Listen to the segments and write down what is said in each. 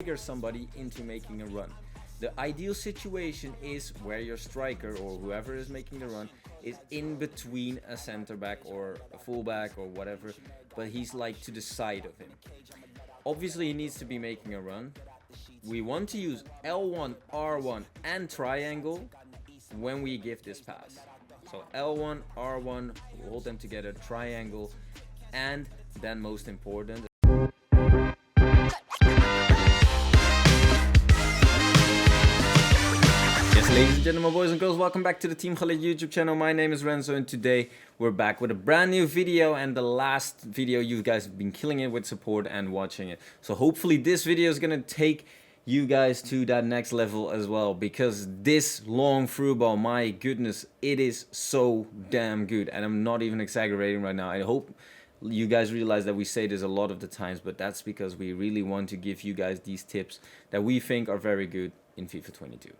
trigger somebody into making a run. The ideal situation is where your striker or whoever is making the run is in between a center back or a fullback or whatever, but he's like to the side of him. Obviously he needs to be making a run. We want to use L1, R1 and triangle when we give this pass. So L1, R1, hold them together, triangle, and then most important, ladies and gentlemen, boys and girls, welcome back to the Team Gullit YouTube channel. My name is Renzo and today we're back with a brand new video, and the last video you guys have been killing it with support and watching it. So hopefully this video is going to take you guys to that next level as well, because this long through ball, my goodness, it is so damn good, and I'm not even exaggerating right now. I hope you guys realize that we say this a lot of the times, but that's because we really want to give you guys these tips that we think are very good in FIFA 22.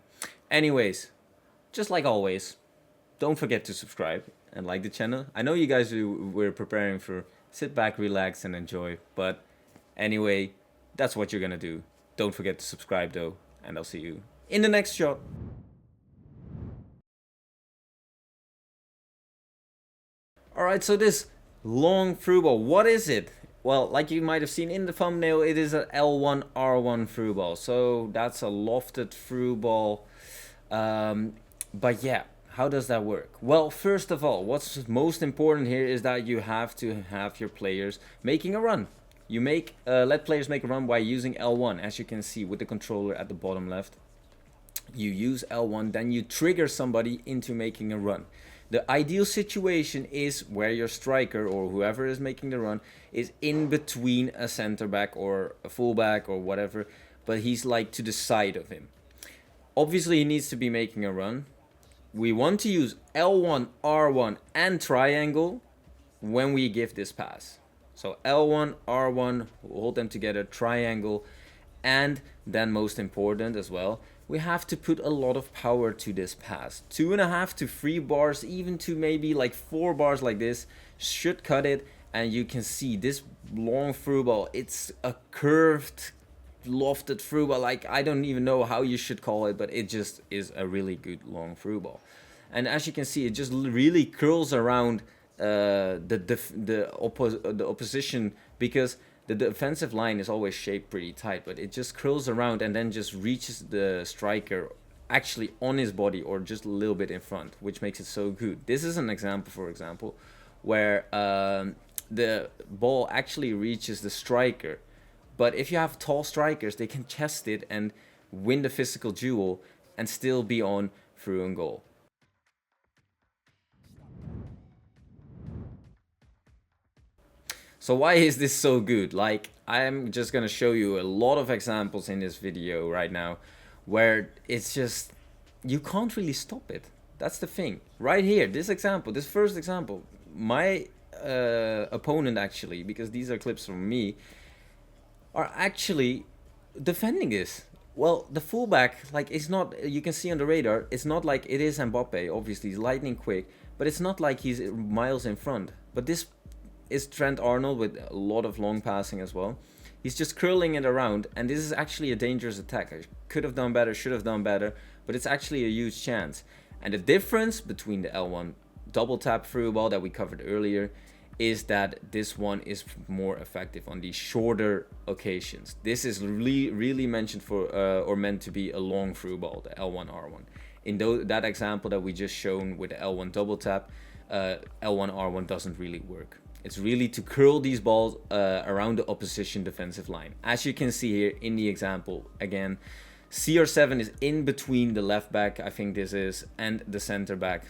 Anyways, just like always, don't forget to subscribe and like the channel. I know you guys were preparing for sit back, relax and enjoy, but anyway, that's what you're gonna do. Don't forget to subscribe though, and I'll see you in the next shot. Alright, so this long through ball, what is it? Well, like you might have seen in the thumbnail, it is an L1 R1 through ball. So that's a lofted through ball. But yeah, how does that work? Well, first of all, what's most important here is that you have to have your players making a run. You let players make a run by using L1, as you can see with the controller at the bottom left. You use L1, then you trigger somebody into making a run. The ideal situation is where your striker or whoever is making the run is in between a center back or a fullback or whatever, but he's like to the side of him. Obviously he needs to be making a run. We want to use L1, R1 and triangle when we give this pass. So L1, R1, hold them together, triangle, and then most important as well, we have to put a lot of power to this pass. 2.5 to 3 bars, even to maybe like 4 bars like this should cut it. And you can see this long through ball, it's a curved, lofted through ball. Like, I don't even know how you should call it, but it just is a really good long through ball. And as you can see, it just really curls around the opposition, because the defensive line is always shaped pretty tight, but it just curls around and then just reaches the striker actually on his body or just a little bit in front, which makes it so good. This is an example, for example, where the ball actually reaches the striker. But if you have tall strikers, they can chest it and win the physical duel and still be on through and goal. So why is this so good? Like, I'm just gonna show you a lot of examples in this video right now where it's just, you can't really stop it. That's the thing. Right here, this example, this first example, my opponent actually, because these are clips from me, are actually defending this. Well, the fullback, like, it's not, you can see on the radar, it's not like it is Mbappe, obviously, he's lightning quick, but it's not like he's miles in front. But this is Trent Arnold with a lot of long passing as well. He's just curling it around, and this is actually a dangerous attack. I could have done better, should have done better, but it's actually a huge chance. And the difference between the L1 double tap through ball that we covered earlier is that this one is more effective on these shorter occasions. This is really mentioned for or meant to be a long through ball, the L1 R1. In that example that we just shown with the L1 double tap, L1 R1 doesn't really work. It's really to curl these balls around the opposition defensive line. As you can see here in the example, again, CR7 is in between the left back, I think this is, and the center back.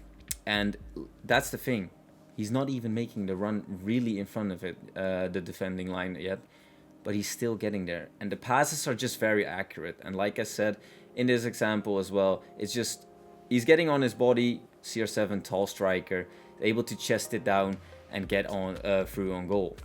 And that's the thing. He's not even making the run really in front of it, the defending line yet, but he's still getting there. And the passes are just very accurate. And like I said, in this example as well, it's just, he's getting on his body, CR7, tall striker, able to chest it down and get on through on goal.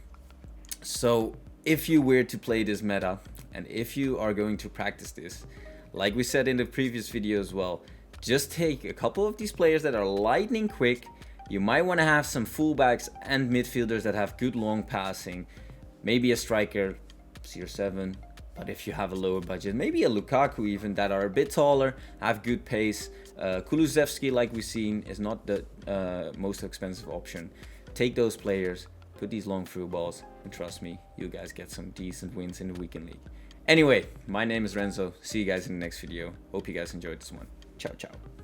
So if you were to play this meta, and if you are going to practice this, like we said in the previous video as well, just take a couple of these players that are lightning quick. You might want to have some fullbacks and midfielders that have good long passing, maybe a striker, CR7, But if you have a lower budget, maybe a Lukaku even, that are a bit taller, have good pace. Kulusevski, like we've seen, is not the most expensive option. Take those players, put these long through balls, and trust me, you guys get some decent wins in the weekend league. Anyway, my name is Renzo. See you guys in the next video. Hope you guys enjoyed this one. Ciao, ciao.